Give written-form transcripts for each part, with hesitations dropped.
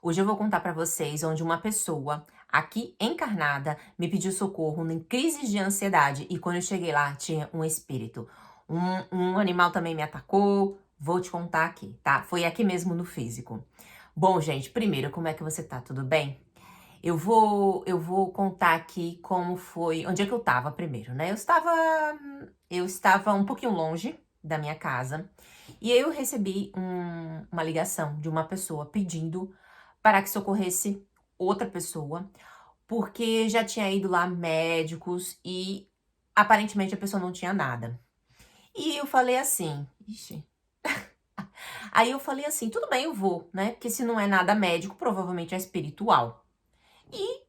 Hoje eu vou contar pra vocês onde uma pessoa aqui encarnada me pediu socorro em crises de ansiedade e quando eu cheguei lá tinha um espírito. Um animal também me atacou. Vou te contar aqui, tá? Foi aqui mesmo no físico. Bom, gente, primeiro, como é que você tá? Tudo bem? Eu vou contar aqui como foi, onde é que eu tava primeiro, né? Eu estava um pouquinho longe da minha casa e aí eu recebi uma ligação de uma pessoa pedindo para que socorresse outra pessoa, porque já tinha ido lá médicos e aparentemente a pessoa não tinha nada. E eu falei assim, ixi. Aí eu falei assim, tudo bem, eu vou, né? Porque se não é nada médico, provavelmente é espiritual. E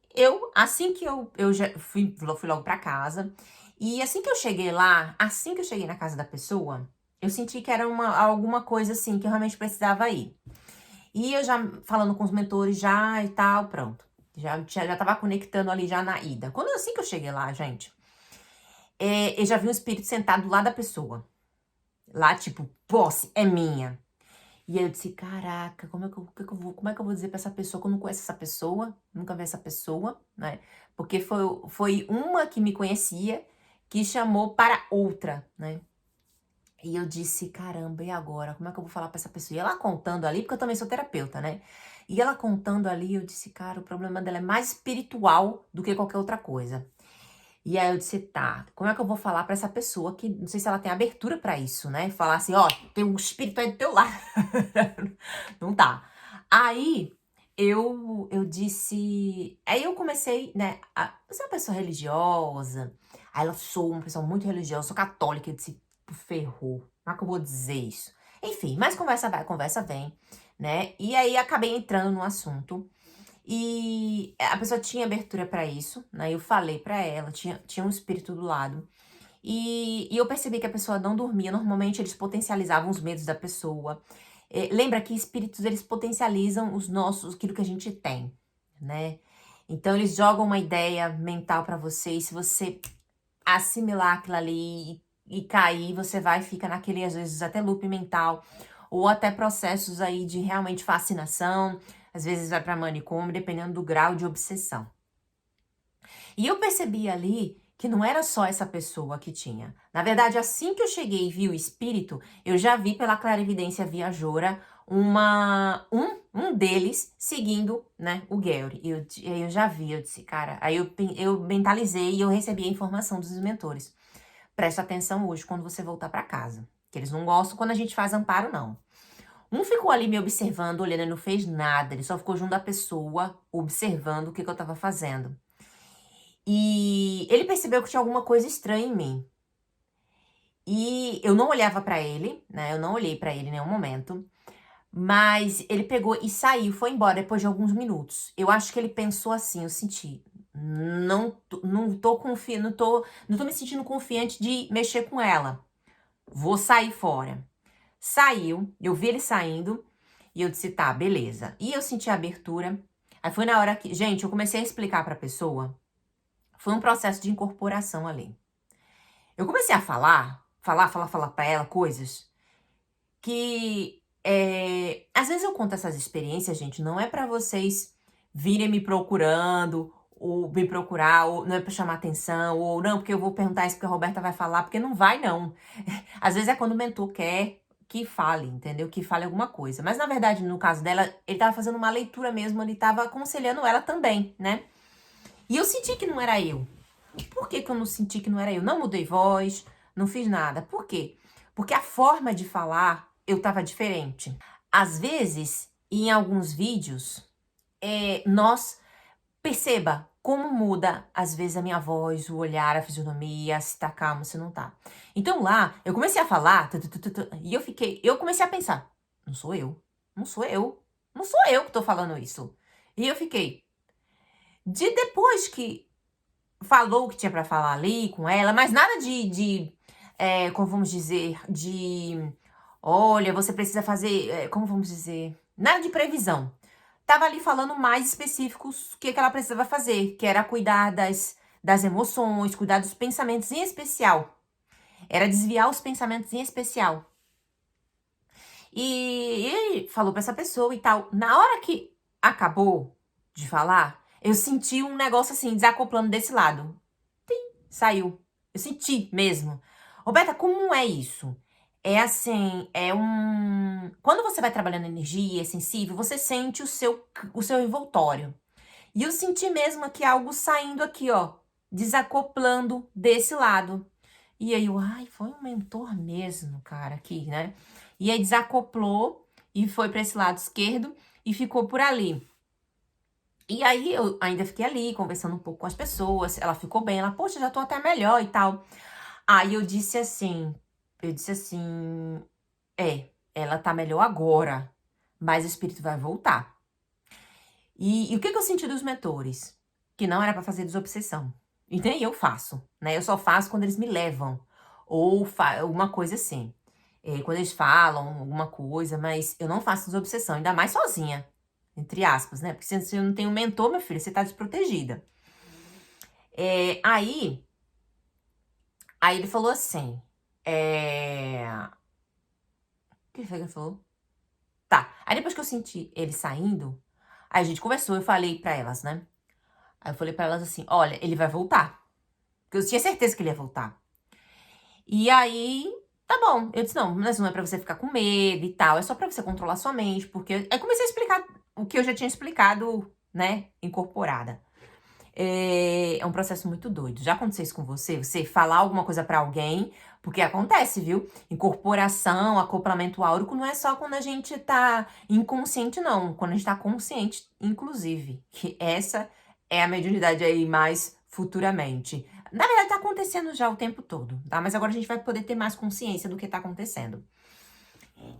assim que eu já fui logo pra casa. E assim que eu cheguei lá, assim que eu cheguei na casa da pessoa, eu senti que era alguma coisa assim que eu realmente precisava ir. E eu já falando com os mentores já e tal, pronto. Já tava conectando ali já na ida. Assim que eu cheguei lá, gente, eu já vi um espírito sentado do lado da pessoa. Lá, tipo, posse, é minha. E aí eu disse, caraca, como é que eu vou dizer pra essa pessoa que eu não conheço essa pessoa, nunca vi essa pessoa, né? Porque foi uma que me conhecia que chamou para outra, né? E eu disse, caramba, e agora? Como é que eu vou falar pra essa pessoa? E ela contando ali, porque eu também sou terapeuta, né? E ela contando ali, eu disse, cara, o problema dela é mais espiritual do que qualquer outra coisa. E aí eu disse, tá, como é que eu vou falar pra essa pessoa que não sei se ela tem abertura pra isso, né? Falar assim, ó, tem um espírito aí do teu lado. Não tá. Aí eu disse, aí eu comecei, né, você é uma pessoa religiosa? Aí ela, sou uma pessoa muito religiosa, sou católica. Eu disse, ferrou, como é que eu vou dizer isso? Enfim, mas conversa vai, conversa vem, né? E aí acabei entrando no assunto. E a pessoa tinha abertura pra isso, né? Eu falei pra ela, tinha um espírito do lado. E eu percebi que a pessoa não dormia. Normalmente eles potencializavam os medos da pessoa. Lembra que espíritos eles potencializam aquilo que a gente tem, né? Então eles jogam uma ideia mental pra você e se você assimilar aquilo ali e cair, você vai fica naquele às vezes até loop mental ou até processos aí de realmente fascinação, às vezes vai pra manicômio, dependendo do grau de obsessão. E eu percebi ali que não era só essa pessoa que tinha. Na verdade, assim que eu cheguei e vi o espírito, eu já vi pela clarividência viajoura um deles seguindo, né, o Gary. E aí eu já vi, eu disse, cara, aí eu mentalizei e eu recebi a informação dos mentores. Presta atenção hoje quando você voltar pra casa, que eles não gostam quando a gente faz amparo, não. Um ficou ali me observando, olhando, ele não fez nada, ele só ficou junto da pessoa, observando o que eu tava fazendo. E ele percebeu que tinha alguma coisa estranha em mim. E eu não olhava pra ele, né? Eu não olhei pra ele em nenhum momento. Mas ele pegou e saiu, foi embora depois de alguns minutos. Eu acho que ele pensou assim, eu senti. Não tô confiante, não tô me sentindo confiante de mexer com ela. Vou sair fora. Saiu, eu vi ele saindo e eu disse, tá, beleza. E eu senti a abertura. Aí foi na hora que, gente, eu comecei a explicar pra pessoa. Foi um processo de incorporação ali. Eu comecei a falar pra ela coisas que, às vezes eu conto essas experiências, gente, não é pra vocês virem me procurando, ou me procurar, ou não é pra chamar atenção, ou não, porque eu vou perguntar isso porque a Roberta vai falar, porque não vai, não. Às vezes é quando o mentor quer que fale, entendeu? Que fale alguma coisa. Mas, na verdade, no caso dela, ele tava fazendo uma leitura mesmo, ele tava aconselhando ela também, né? E eu senti que não era eu. Por que que eu não senti que não era eu? Não mudei voz, não fiz nada. Por quê? Porque a forma de falar eu tava diferente. Às vezes, em alguns vídeos, nós perceba como muda, às vezes, a minha voz, o olhar, a fisionomia, se tá calmo, se não tá. Então lá, eu comecei a falar, e eu comecei a pensar, não sou eu, não sou eu, não sou eu que tô falando isso. E eu fiquei, depois que falou o que tinha pra falar ali com ela, mas nada como vamos dizer, olha, você precisa fazer, como vamos dizer, nada de previsão. Tava ali falando mais específicos o que que ela precisava fazer, que era cuidar das emoções, cuidar dos pensamentos em especial. Era desviar os pensamentos em especial. E ele falou pra essa pessoa e tal. Na hora que acabou de falar, eu senti um negócio assim, desacoplando desse lado. Saiu. Eu senti mesmo. Roberta, como é isso? É assim, é um... Quando você vai trabalhando energia, é sensível, você sente o seu envoltório. E eu senti mesmo aqui algo saindo aqui, ó, desacoplando desse lado. E aí eu, ai, foi um mentor mesmo, cara, aqui, né? E aí desacoplou e foi para esse lado esquerdo e ficou por ali. E aí eu ainda fiquei ali, conversando um pouco com as pessoas. Ela ficou bem, ela, poxa, já tô até melhor e tal. Aí eu disse assim, ela tá melhor agora, mas o espírito vai voltar. E o que que eu senti dos mentores? Que não era pra fazer desobsessão. E nem eu faço, né? Eu só faço quando eles me levam. Ou alguma coisa assim. Quando eles falam alguma coisa, mas eu não faço desobsessão, ainda mais sozinha. Entre aspas, né? Porque se você não tem um mentor, meu filho, você tá desprotegida. Aí ele falou assim. O que foi que ele falou? Tá. Aí depois que eu senti ele saindo, aí a gente conversou, eu falei pra elas, né? Aí eu falei pra elas assim: olha, ele vai voltar. Porque eu tinha certeza que ele ia voltar. E aí, tá bom. Eu disse: não, mas não é pra você ficar com medo e tal, é só pra você controlar sua mente. Porque. Aí comecei a explicar o que eu já tinha explicado, né? Incorporada. É um processo muito doido. Já aconteceu isso com você? Você falar alguma coisa pra alguém, porque acontece, viu? Incorporação, acoplamento áurico não é só quando a gente tá inconsciente, não. Quando a gente tá consciente, inclusive. Que essa é a mediunidade aí mais futuramente. Na verdade, tá acontecendo já o tempo todo, tá? Mas agora a gente vai poder ter mais consciência do que tá acontecendo.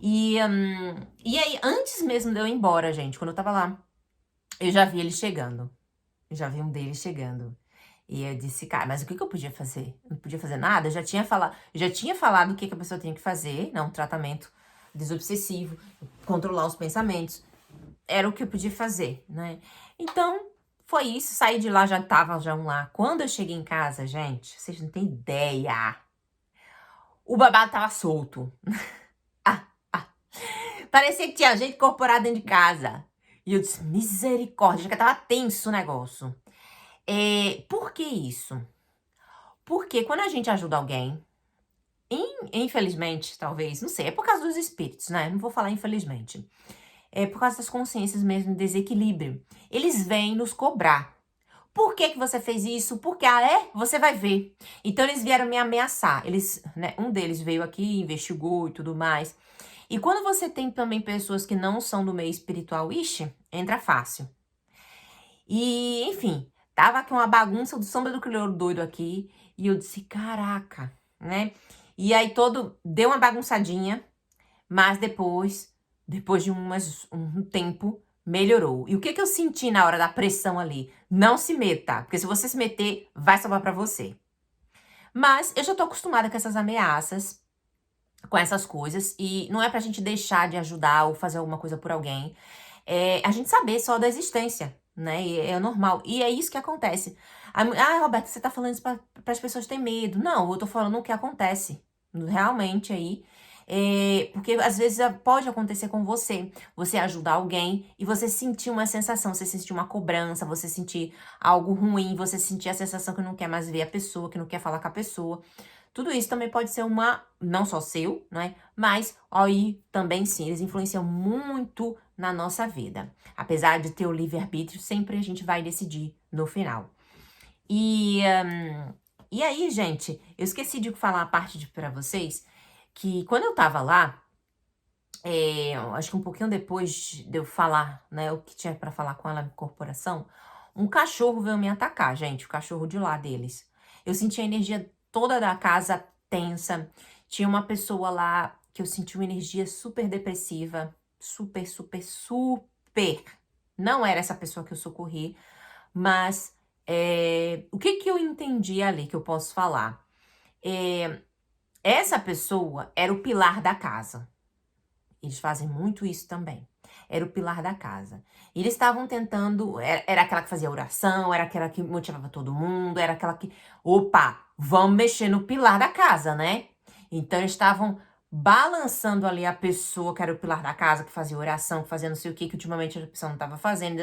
E aí, antes mesmo de eu ir embora, gente, quando eu tava lá, eu já vi ele chegando. Eu já vi um deles chegando. E eu disse, cara, mas o que que eu podia fazer? Eu não podia fazer nada? Eu já tinha falado o que que a pessoa tinha que fazer, né? Um tratamento desobsessivo, controlar os pensamentos. Era o que eu podia fazer, né? Então, foi isso. Saí de lá, já tava já um lá. Quando eu cheguei em casa, gente, vocês não têm ideia. O babado tava solto. Ah, ah. Parecia que tinha gente incorporada dentro de casa. E eu disse, misericórdia, já que tava tenso o negócio. Por que isso? Porque quando a gente ajuda alguém, infelizmente, talvez, não sei, é por causa dos espíritos, né? Não vou falar infelizmente. É por causa das consciências mesmo, desequilíbrio. Eles vêm nos cobrar. Por que que você fez isso? Porque, você vai ver. Então, eles vieram me ameaçar. Eles, né, um deles veio aqui, investigou e tudo mais. E quando você tem também pessoas que não são do meio espiritual, ixi, entra fácil. E, enfim, tava aqui uma bagunça do samba do crioulo doido aqui. E eu disse, caraca, né? E aí deu uma bagunçadinha, mas depois de um tempo, melhorou. E o que que eu senti na hora da pressão ali? Não se meta, porque se você se meter, vai sobrar pra você. Mas eu já tô acostumada com essas ameaças, com essas coisas, e não é pra gente deixar de ajudar ou fazer alguma coisa por alguém. É a gente saber só da existência, né? E é normal. E é isso que acontece. Roberto, você tá falando isso para as pessoas terem medo. Não, eu tô falando o que acontece realmente aí. Porque às vezes pode acontecer com você. Você ajudar alguém e você sentir uma sensação, você sentir uma cobrança, você sentir algo ruim, você sentir a sensação que não quer mais ver a pessoa, que não quer falar com a pessoa. Tudo isso também pode ser não só seu, né? Mas aí também sim, eles influenciam muito na nossa vida. Apesar de ter o livre-arbítrio, sempre a gente vai decidir no final. E aí, gente, eu esqueci de falar a parte pra vocês que quando eu tava lá, acho que um pouquinho depois de eu falar, né, o que tinha pra falar com ela na corporação, um cachorro veio me atacar, gente, o cachorro de lá deles. Eu senti a energia toda da casa tensa. Tinha uma pessoa lá que eu senti uma energia super depressiva, super, super, super. Não era essa pessoa que eu socorri, mas o que que eu entendi ali que eu posso falar? Essa pessoa era o pilar da casa. Eles fazem muito isso também. Era o pilar da casa. E eles estavam tentando. Era aquela que fazia oração, era aquela que motivava todo mundo, era aquela que. Opa, vamos mexer no pilar da casa, né? Então eles estavam balançando ali a pessoa, que era o pilar da casa, que fazia oração, que fazia não sei o que ultimamente a pessoa não estava fazendo,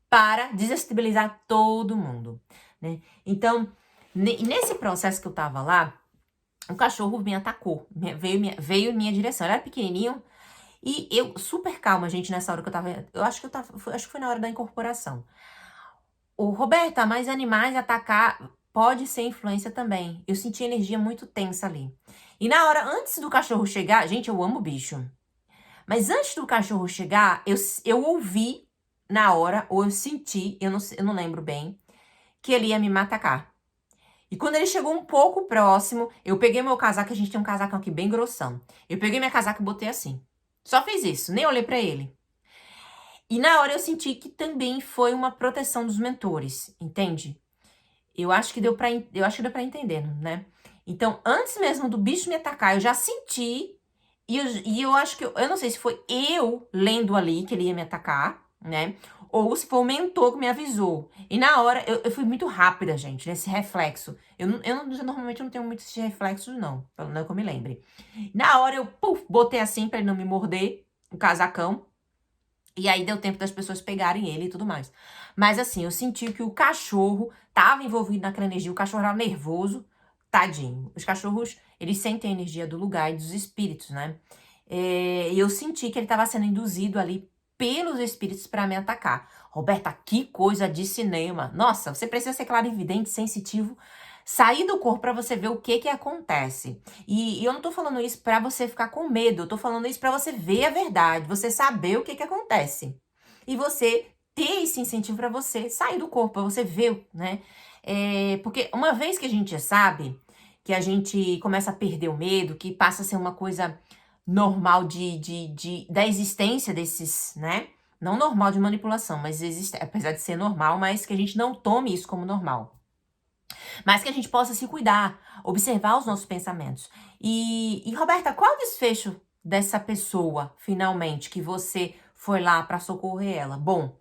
para desestabilizar todo mundo, né? Então, nesse processo que eu tava lá, o cachorro me atacou, veio em minha direção. Ele era pequenininho e eu super calma, gente, nessa hora que eu tava. Acho que foi na hora da incorporação. O Roberta, mas animais atacar pode ser influência também. Eu senti energia muito tensa ali. E na hora, antes do cachorro chegar, gente, eu amo bicho. Mas antes do cachorro chegar, eu ouvi na hora, ou eu senti, eu não lembro bem, que ele ia me atacar. E quando ele chegou um pouco próximo, eu peguei meu casaco, a gente tem um casacão aqui bem grossão. Eu peguei minha casaca e botei assim. Só fiz isso, nem olhei pra ele. E na hora eu senti que também foi uma proteção dos mentores, entende? Eu acho que deu pra entender, né? Então, antes mesmo do bicho me atacar, eu já senti e eu acho que eu não sei se foi eu lendo ali que ele ia me atacar, né? Ou se foi o mentor que me avisou. E na hora, eu fui muito rápida, gente, nesse reflexo. Normalmente eu não tenho muitos reflexos, não. Pelo menos que eu me lembre. Na hora eu, puf, botei assim pra ele não me morder, o casacão. E aí deu tempo das pessoas pegarem ele e tudo mais. Mas assim, eu senti que o cachorro tava envolvido naquela energia, o cachorro era nervoso, tadinho. Os cachorros, eles sentem a energia do lugar e dos espíritos, né? E eu senti que ele tava sendo induzido ali pelos espíritos para me atacar. Roberta, que coisa de cinema. Nossa, você precisa ser clarividente, sensitivo, sair do corpo para você ver o que que acontece. E eu não tô falando isso para você ficar com medo, eu tô falando isso para você ver a verdade, você saber o que que acontece. E você ter esse incentivo para você sair do corpo, para você ver, né? Porque uma vez que a gente já sabe, que a gente começa a perder o medo, que passa a ser uma coisa normal da existência desses, né? Não normal de manipulação, mas existe, apesar de ser normal, mas que a gente não tome isso como normal. Mas que a gente possa se cuidar, observar os nossos pensamentos. E Roberta, qual é o desfecho dessa pessoa, finalmente, que você foi lá para socorrer ela? Bom,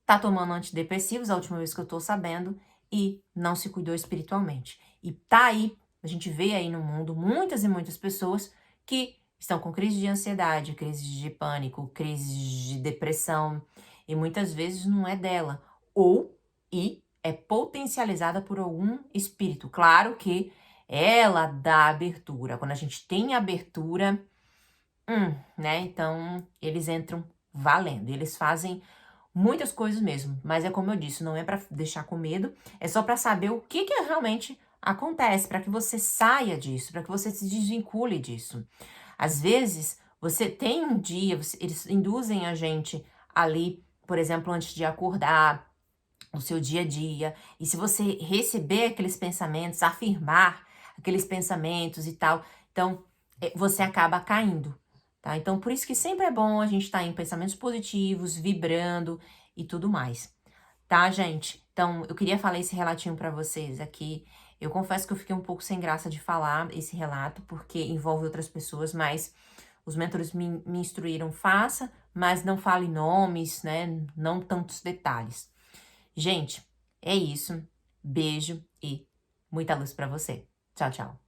tá tomando antidepressivos, a última vez que eu tô sabendo, e não se cuidou espiritualmente. E tá aí, a gente vê aí no mundo muitas e muitas pessoas que estão com crise de ansiedade, crise de pânico, crise de depressão, e muitas vezes não é dela. E é potencializada por algum espírito. Claro que ela dá abertura. Quando a gente tem abertura, né? Então, eles entram valendo. Eles fazem muitas coisas mesmo, mas é como eu disse, não é pra deixar com medo, é só pra saber o que que realmente acontece, pra que você saia disso, pra que você se desvincule disso. Às vezes, você tem um dia, eles induzem a gente ali, por exemplo, antes de acordar, no seu dia a dia, e se você receber aqueles pensamentos, afirmar aqueles pensamentos e tal, então você acaba caindo, tá? Então, por isso que sempre é bom a gente estar em pensamentos positivos, vibrando e tudo mais, tá, gente? Então, eu queria falar esse relatinho pra vocês aqui. Eu confesso que eu fiquei um pouco sem graça de falar esse relato, porque envolve outras pessoas, mas os mentores me instruíram, faça, mas não fale nomes, né? Não tantos detalhes. Gente, é isso. Beijo e muita luz pra você. Tchau, tchau.